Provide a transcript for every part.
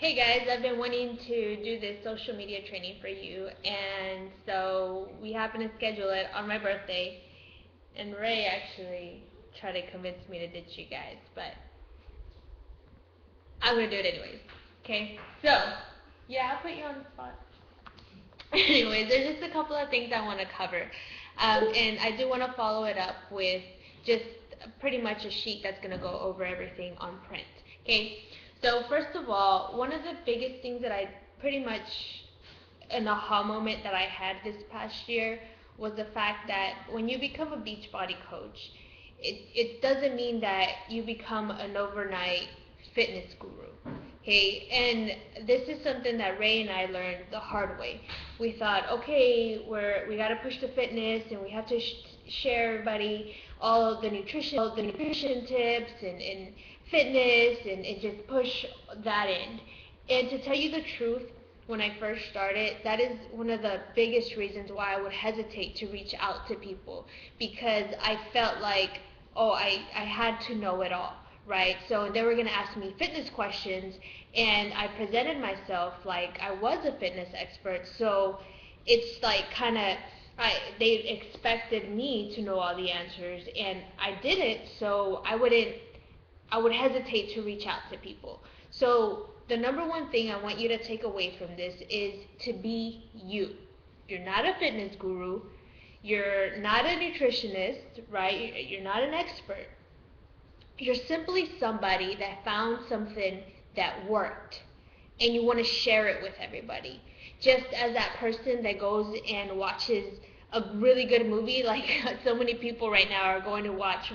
Hey guys, I've been wanting to do this social media training for you, and so we happened to schedule it on my birthday. And Ray actually tried to convince me to ditch you guys, but I'm gonna do it anyways. Okay? So, yeah, I'll put you on the spot. Anyways, there's just a couple of things I want to cover, and I do want to follow it up with just pretty much a sheet that's gonna go over everything on print. Okay? So first of all, one of the biggest things that I pretty much an aha moment that I had this past year was the fact that when you become a Beachbody coach, it doesn't mean that you become an overnight fitness guru. Okay, and this is something that Ray and I learned the hard way. We thought, okay, we got to push the fitness and we have to share everybody all the nutrition tips and fitness and just push that in. And to tell you the truth, when I first started, that is one of the biggest reasons why I would hesitate to reach out to people, because I felt like, oh, I had to know it all, right? So they were going to ask me fitness questions, and I presented myself like I was a fitness expert, so it's like kind of, they expected me to know all the answers, and I didn't, so I would hesitate to reach out to people. So the number one thing I want you to take away from this is to be you. You're not a fitness guru. You're not a nutritionist, right? You're not an expert. You're simply somebody that found something that worked and you want to share it with everybody. Just as that person that goes and watches a really good movie, like so many people right now are going to watch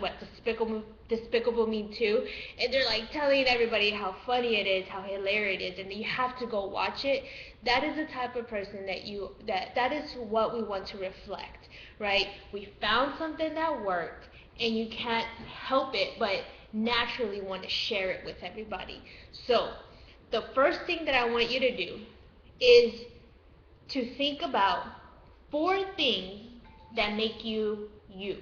Despicable Me 2, and they're like telling everybody how funny it is, how hilarious it is, and you have to go watch it. That is the type of person that is what we want to reflect, right? We found something that worked, and you can't help it but naturally want to share it with everybody. So the first thing that I want you to do is to think about 4 things that make you you.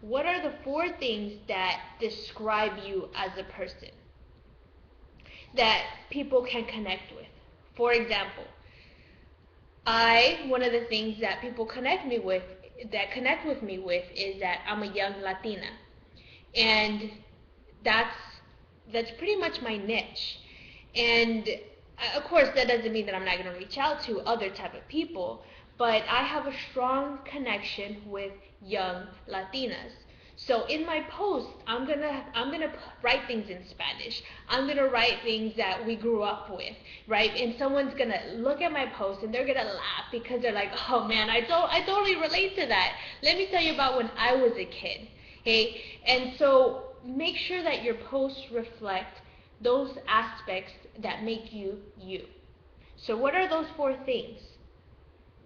What are the 4 things that describe you as a person that people can connect with? For example, one of the things that people connect with me with is that I'm a young Latina. And that's pretty much my niche. And of course, that doesn't mean that I'm not going to reach out to other type of people, but I have a strong connection with young Latinas. So in my post, I'm gonna write things in Spanish. I'm gonna write things that we grew up with, right? And someone's gonna look at my post and they're gonna laugh because they're like, oh man, I totally relate to that. Let me tell you about when I was a kid. Okay, and so make sure that your posts reflect those aspects that make you you. So what are those 4 things?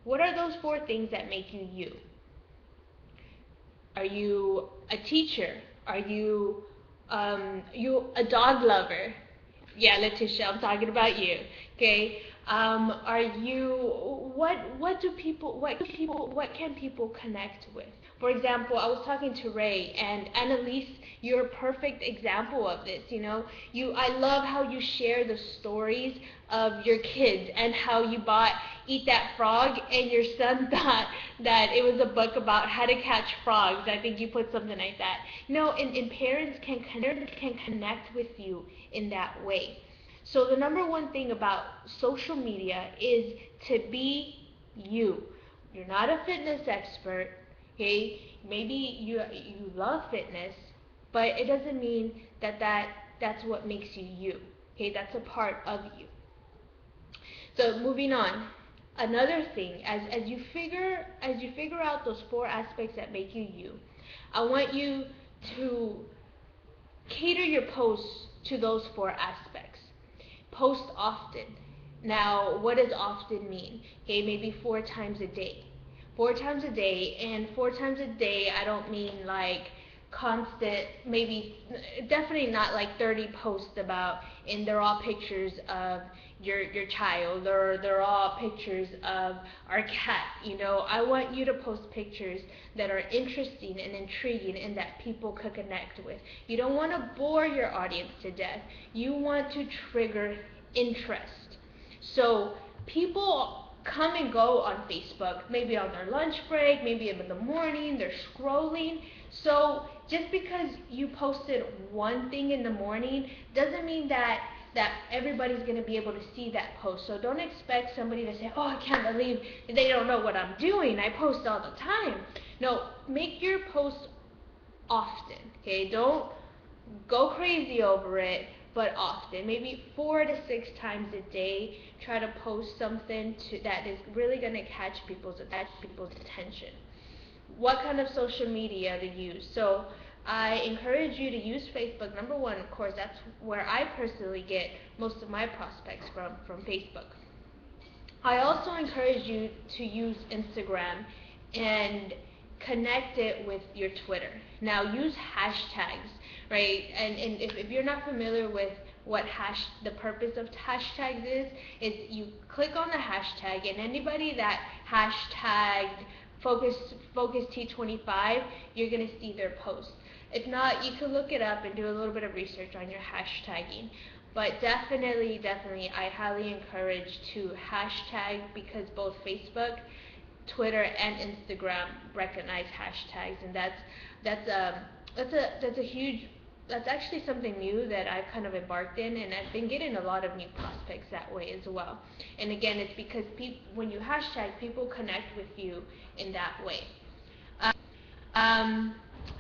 What are those 4 things that make you you? Are you a teacher? Are you a dog lover? Yeah, Letitia, I'm talking about you. Okay. Are you what can people connect with? For example, I was talking to Ray and Annalise, you're a perfect example of this, you know. I love how you share the stories of your kids and how you bought Eat That Frog and your son thought that it was a book about how to catch frogs. I think you put something like that. You know, and parents can connect with you in that way. So the number one thing about social media is to be you. You're not a fitness expert, okay? Maybe you love fitness, but it doesn't mean that's what makes you you. Okay, that's a part of you. So moving on, another thing, as you figure out those 4 aspects that make you you, I want you to cater your posts to those 4 aspects. Post often. Now, what does often mean? Okay, maybe 4 times a day. 4 times a day, and 4 times a day, I don't mean like constant, maybe definitely not like 30 posts about, and they're all pictures of your child, or they're all pictures of our cat. You know, I want you to post pictures that are interesting and intriguing and that people could connect with. You don't want to bore your audience to death. You want to trigger interest. So people come and go on Facebook, maybe on their lunch break, maybe in the morning, they're scrolling. So just because you posted one thing in the morning doesn't mean that everybody's going to be able to see that post. So don't expect somebody to say, oh, I can't believe they don't know what I'm doing. I post all the time. No, make your posts often, okay? Don't go crazy over it, but often. Maybe 4 to 6 times a day, try to post something that is really going to catch people's attention. What kind of social media to use? So I encourage you to use Facebook. Number one, of course, that's where I personally get most of my prospects from Facebook. I also encourage you to use Instagram and connect it with your Twitter. Now use hashtags, right? And if you're not familiar with what the purpose of hashtags is you click on the hashtag, and anybody that hashtagged focus T25, you're gonna see their post. If not, you can look it up and do a little bit of research on your hashtagging. But definitely, I highly encourage to hashtag, because both Facebook, Twitter, and Instagram recognize hashtags, and that's actually something new that I've kind of embarked in, and I've been getting a lot of new prospects that way as well. And again, it's because when you hashtag, people connect with you in that way.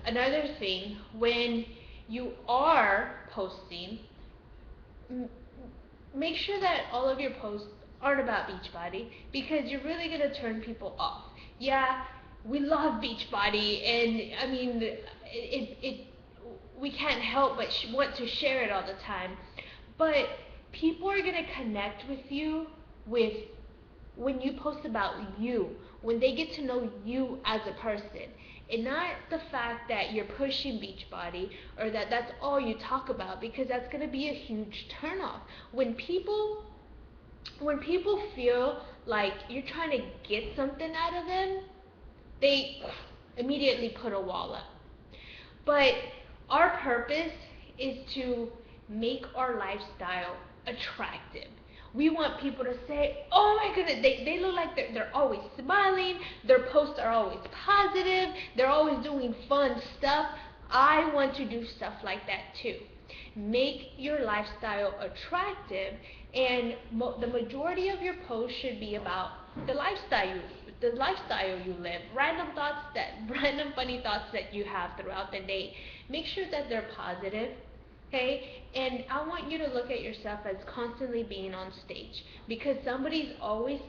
Another thing, when you are posting, make sure that all of your posts aren't about Beachbody, because you're really going to turn people off. Yeah, we love Beachbody, and I mean, we can't help but want to share it all the time, but people are going to connect with you when you post about you, when they get to know you as a person, and not the fact that you're pushing Beachbody or that's all you talk about, because that's going to be a huge turnoff. When people feel like you're trying to get something out of them, they immediately put a wall up. But our purpose is to make our lifestyle attractive. We want people to say, oh my goodness, they look like they're always smiling, their posts are always positive, they're always doing fun stuff. I want to do stuff like that too. Make your lifestyle attractive, and the majority of your posts should be about the lifestyle you live. Random funny thoughts that you have throughout the day. Make sure that they're positive. Okay, and I want you to look at yourself as constantly being on stage, because somebody's always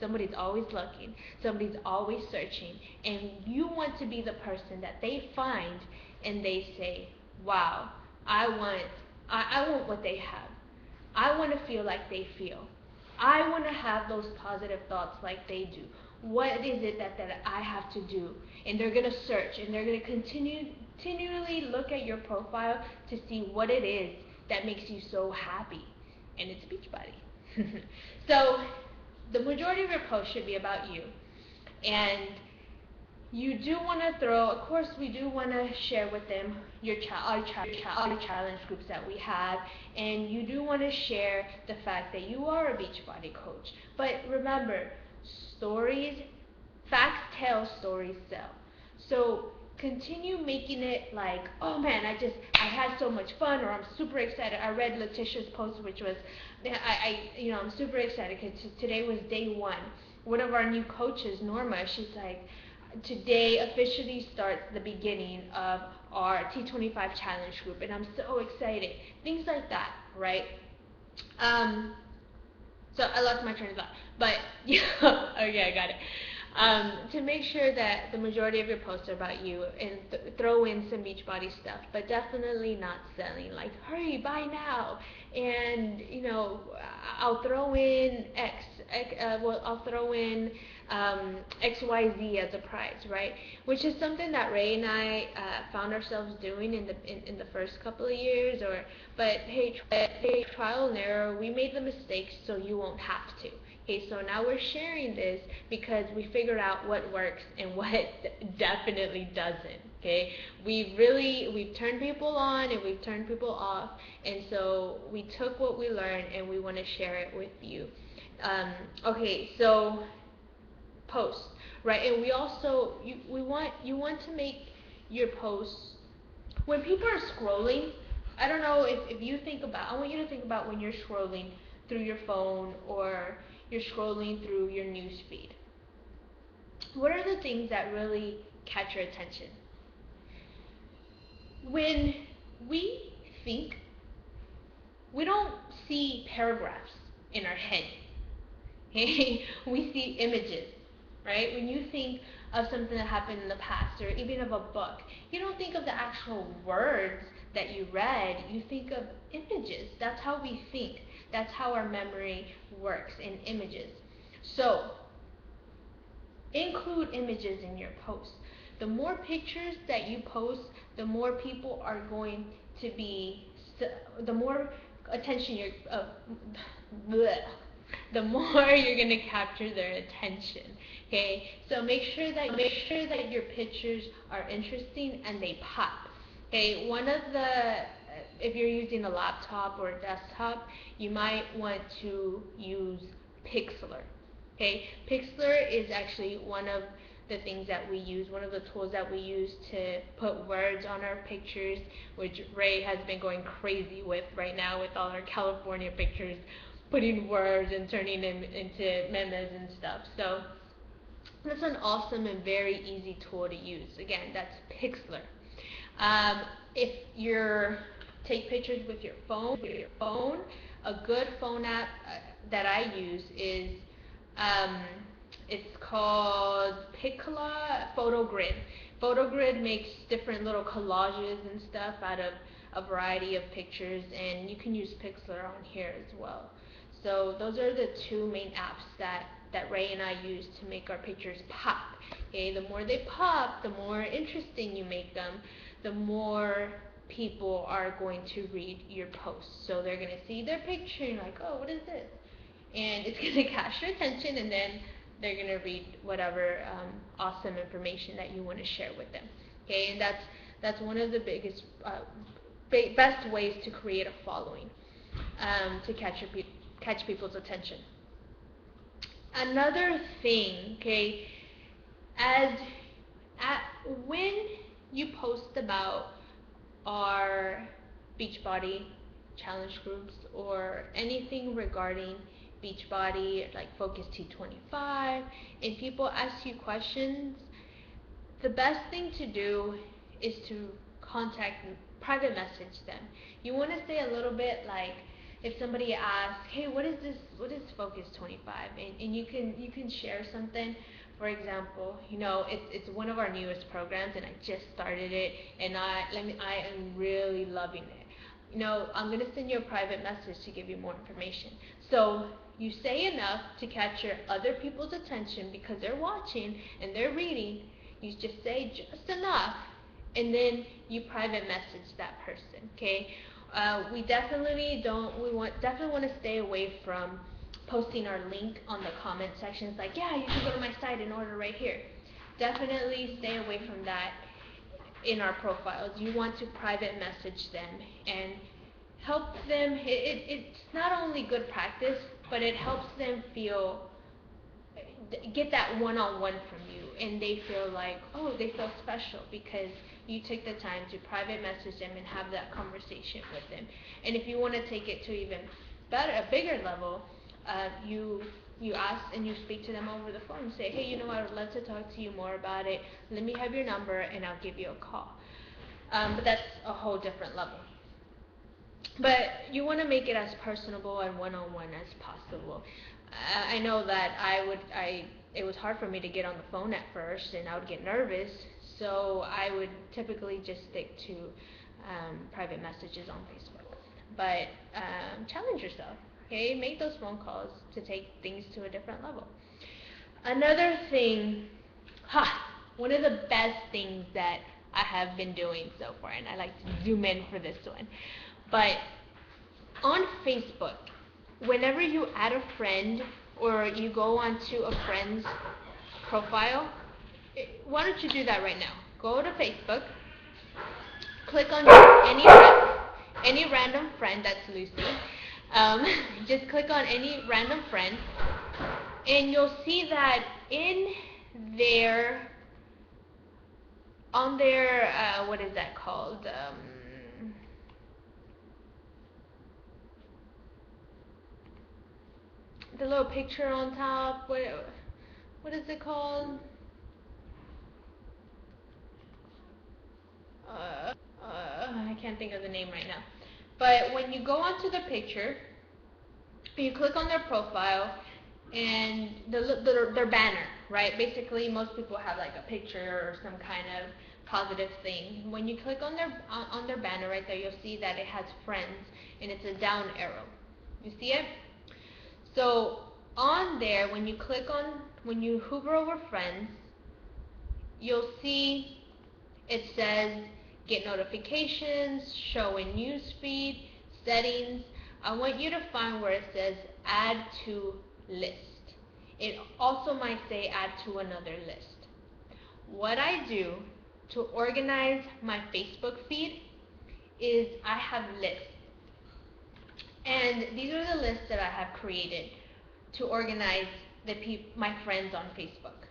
looking, somebody's always searching, and you want to be the person that they find and they say, wow, I want what they have. I want to feel like they feel. I want to have those positive thoughts like they do. What is it that I have to do? And they're going to search, and they're going to continually look at your profile to see what it is that makes you so happy. And it's Beachbody. So the majority of your posts should be about you. And you do want to of course, we do want to share with them our challenge groups that we have, and you do want to share the fact that you are a Beachbody coach. But remember, facts tell, stories sell. So continue making it like, oh man, I had so much fun, or I'm super excited. I read Letitia's post, which was, I'm super excited because today was day one. One of our new coaches, Norma, she's like, today officially starts the beginning of our T25 challenge group, and I'm so excited. Things like that, right? So I lost my train of thought, but yeah, okay, I got it. To make sure that the majority of your posts are about you, and throw in some Beachbody stuff, but definitely not selling. Like, hurry, buy now, and I'll throw in I'll throw in XYZ as a prize, right? Which is something that Ray and I found ourselves doing in the first couple of years. But hey, trial and error. We made the mistakes, so you won't have to. Okay, so now we're sharing this because we figured out what works and what definitely doesn't. Okay, we've turned people on and we've turned people off, and so we took what we learned and we want to share it with you. Okay, so posts, right? And we also you want to make your posts when people are scrolling. I don't know if you think about. I want you to think about when you're scrolling through your phone or you're scrolling through your news feed. What are the things that really catch your attention? When we think, we don't see paragraphs in our head. Okay? We see images, right? When you think of something that happened in the past or even of a book, you don't think of the actual words that you read, you think of images. That's how we think. That's how our memory works, in images. So, include images in your posts. The more pictures that you post, the more people are going to be, the more attention you're, bleh, the more you're going to capture their attention. Okay, so make sure that your pictures are interesting and they pop. Okay, if you're using a laptop or a desktop, you might want to use Pixlr. Okay, Pixlr is actually one of the things that we use, one of the tools that we use to put words on our pictures, which Ray has been going crazy with right now with all our California pictures, putting words and turning them into memes and stuff. So that's an awesome and very easy tool to use. Again, that's Pixlr. If you're take pictures with your phone, a good phone app that I use is it's called Picla PhotoGrid. PhotoGrid makes different little collages and stuff out of a variety of pictures, and you can use Pixlr on here as well. So those are the two main apps that Ray and I use to make our pictures pop. Okay, the more they pop, the more interesting you make them, the more people are going to read your posts. So they're going to see their picture and like, oh, what is this? And it's going to catch their attention, and then they're going to read whatever awesome information that you want to share with them. Okay, and that's one of the biggest, best ways to create a following, to catch people's attention. Another thing, okay, when you post about our Beachbody challenge groups or anything regarding Beachbody, like Focus T25, and people ask you questions, the best thing to do is to private message them. You want to say a little bit like, if somebody asks, hey, what is Focus 25? And you can share something. For example, it's one of our newest programs, and I just started it, and I am really loving it. I'm going to send you a private message to give you more information. So you say enough to capture other people's attention because they're watching and they're reading. You just say just enough, and then you private message that person. Okay. We definitely want to stay away from posting our link on the comment sections like, yeah, you can go to my site and order right here. Definitely stay away from that in our profiles. You want to private message them and help them. It's not only good practice, but it helps them get that one-on-one from you, and they feel like, oh, they feel special because you took the time to private message them and have that conversation with them. And if you want to take it to even a bigger level, you ask and you speak to them over the phone. Say, hey, I would love to talk to you more about it. Let me have your number and I'll give you a call. But that's a whole different level. But you want to make it as personable and one-on-one as possible. I know that it was hard for me to get on the phone at first, and I would get nervous, so I would typically just stick to private messages on Facebook. But challenge yourself, okay? Make those phone calls to take things to a different level. Another thing, one of the best things that I have been doing so far, and I like to zoom in for this one, but on Facebook, whenever you add a friend or you go onto a friend's profile, why don't you do that right now? go to Facebook, click on any random friend. That's Lucy. Um, just click on any random friend, and you'll see that in their on their what is that called? The little picture on top. What is it called? I can't think of the name right now. But when you go onto the picture, you click on their profile and their banner, right? Basically, most people have like a picture or some kind of positive thing. When you click on their banner right there, you'll see that it has friends and it's a down arrow. You see it? So on there, when you hover over friends, you'll see it says get notifications, show in newsfeed, settings. I want you to find where it says add to list. It also might say add to another list. What I do to organize my Facebook feed is I have lists. And these are the lists that I have created to organize my friends on Facebook.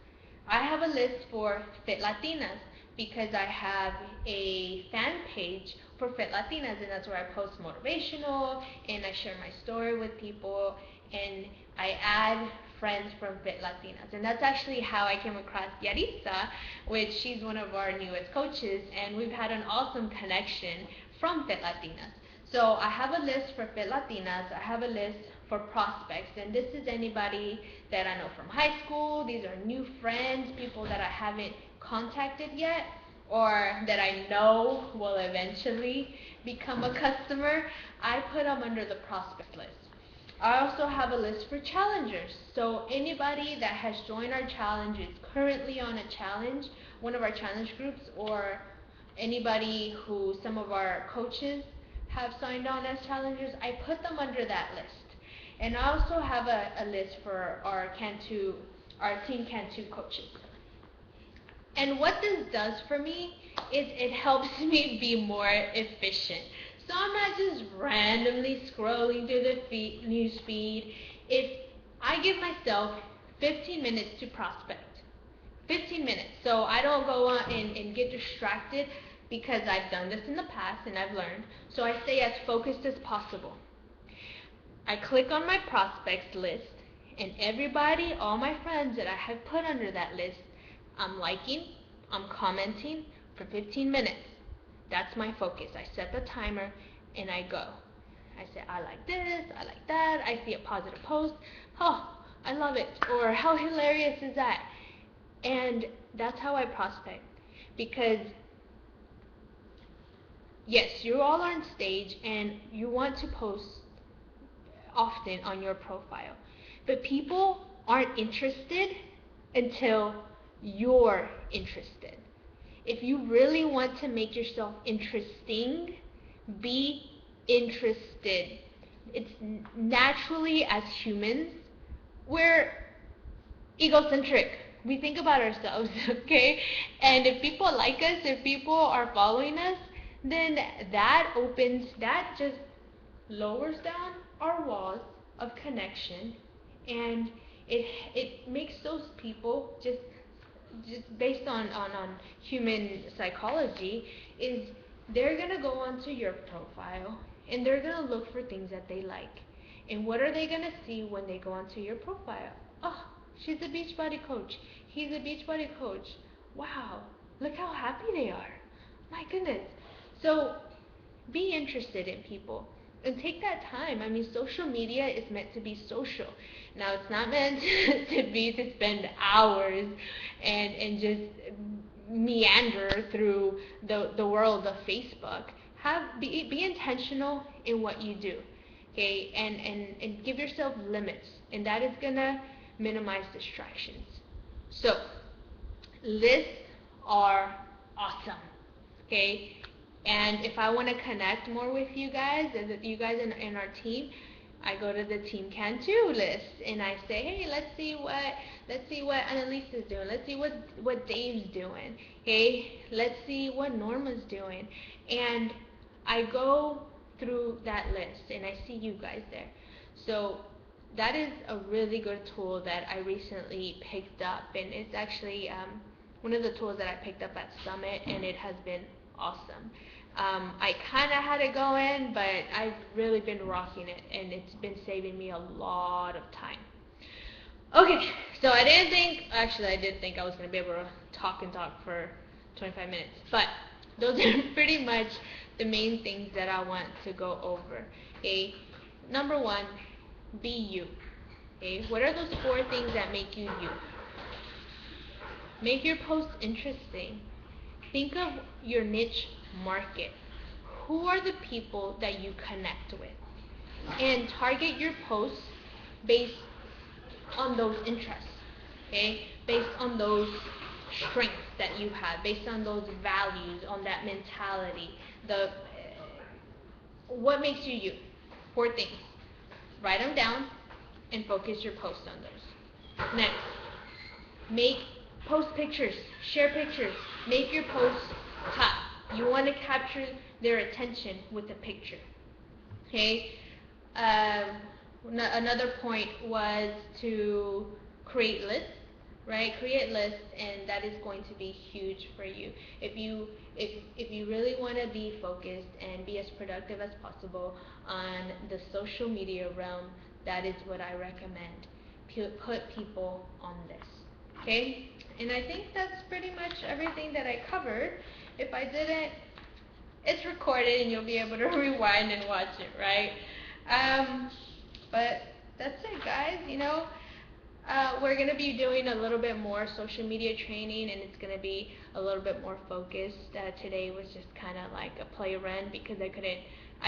I have a list for Fit Latinas because I have a fan page for Fit Latinas, and that's where I post motivational and I share my story with people, and I add friends from Fit Latinas. And that's actually how I came across Yaritza, which she's one of our newest coaches, and we've had an awesome connection from Fit Latinas. So I have a list for Fit Latinas, I have a list for prospects, and this is anybody that I know from high school. These are new friends, people that I haven't contacted yet, or that I know will eventually become a customer. I put them under the prospect list. I also have a list for challengers. So anybody that has joined our challenge is currently on a challenge, one of our challenge groups, or anybody who some of our coaches have signed on as challengers, I put them under that list. And I also have a list for our Team Cantu coaches. And what this does for me is it helps me be more efficient. So I'm not just randomly scrolling through the news feed. If I give myself 15 minutes to prospect, 15 minutes, so I don't go on and get distracted, because I've done this in the past and I've learned. So I stay as focused as possible. I click on my prospects list, and everybody, all my friends that I have put under that list, I'm liking, I'm commenting for 15 minutes. That's my focus. I set the timer and I go. I say, I like this, I like that, I see a positive post, oh, I love it, or how hilarious is that? And that's how I prospect. Because yes, you all are on stage and you want to post often on your profile, but people aren't interested until you're interested. If you really want to make yourself interesting, be interested. It's naturally, as humans, we're egocentric. We think about ourselves, okay? And if people like us, if people are following us, then that just lowers down our walls of connection, and it makes those people just based on human psychology, is they're gonna go onto your profile and they're gonna look for things that they like. And what are they gonna see when they go onto your profile? Oh, she's a Beachbody coach. He's a Beachbody coach. Wow, look how happy they are. My goodness. So be interested in people and take that time. I mean, social media is meant to be social. Now, it's not meant to spend hours and just meander through the world of Facebook. Be intentional in what you do, okay? And give yourself limits, and that is gonna minimize distractions. So lists are awesome, okay? And if I want to connect more with you guys, and you guys in our team, I go to the Team Can Do list and I say, hey, let's see what Annalisa's doing. Let's see what Dave's doing. Hey, let's see what Norma's doing. And I go through that list and I see you guys there. So that is a really good tool that I recently picked up, and it's actually one of the tools that I picked up at Summit, and it has been awesome. I kind of had it going, but I've really been rocking it, and it's been saving me a lot of time. Okay, so I did think I was going to be able to talk for 25 minutes, but those are pretty much the main things that I want to go over. Okay, number one, be you. Okay, what are those 4 things that make you you? Make your post interesting. Think of your niche market. Who are the people that you connect with? And target your posts based on those interests. Okay? Based on those strengths that you have, based on those values, on that mentality. What makes you you? 4 things. Write them down and focus your post on those. Next, post pictures, share pictures, make your posts hot. You want to capture their attention with a picture. Okay. Another point was to create lists, right? Create lists, and that is going to be huge for you. If you really want to be focused and be as productive as possible on the social media realm, that is what I recommend. Put people on this. Okay? And I think that's pretty much everything that I covered. If I didn't, it's recorded and you'll be able to rewind and watch it, right? But that's it, guys. We're going to be doing a little bit more social media training, and it's going to be a little bit more focused. Today was just kind of like a play run because I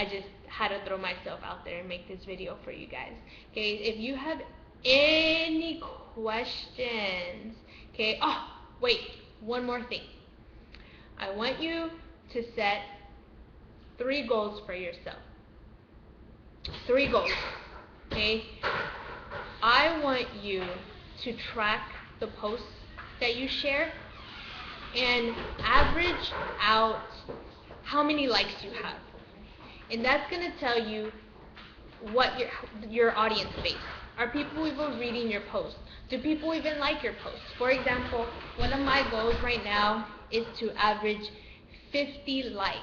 just had to throw myself out there and make this video for you guys. Okay, if you have any questions, okay, oh, wait, one more thing. I want you to set 3 goals for yourself. 3 goals, okay? I want you to track the posts that you share and average out how many likes you have. And that's going to tell you what your audience base. Are people even reading your posts? Do people even like your posts? For example, one of my goals right now is to average 50 likes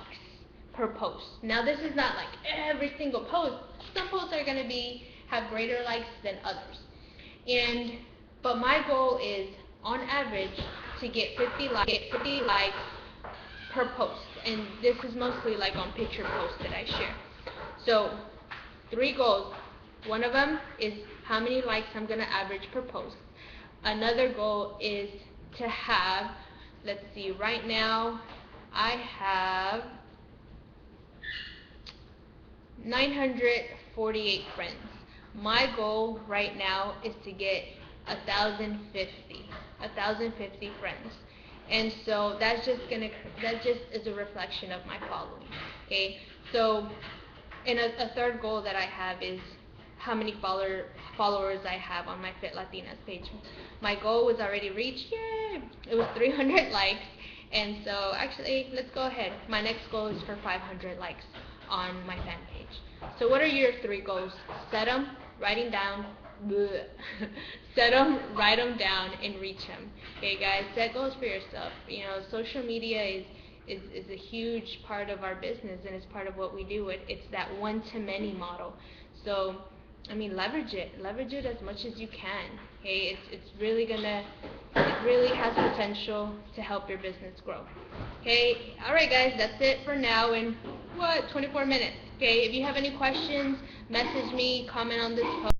per post. Now this is not like every single post. Some posts are going to have greater likes than others. But my goal is on average to get 50 likes per post. And this is mostly like on picture posts that I share. So 3 goals. One of them is how many likes I'm going to average per post. Another goal is to have, let's see, right now I have 948 friends. My goal right now is to get 1,050 friends. And so that just is a reflection of my following. Okay, so and a third goal that I have is how many followers I have on my Fit Latinas page. My goal was already reached. Yay! It was 300 likes. And so actually, let's go ahead. My next goal is for 500 likes on my fan page. So what are your 3 goals? Set them, write them down. Set them, write them down, and reach them. Okay, guys, set goals for yourself. Social media is a huge part of our business, and it's part of what we do. It's that one-to-many model. So, leverage it as much as you can. Okay, it really has potential to help your business grow. Okay, all right, guys, that's it for now. In 24 minutes. Okay, if you have any questions, message me, comment on this post.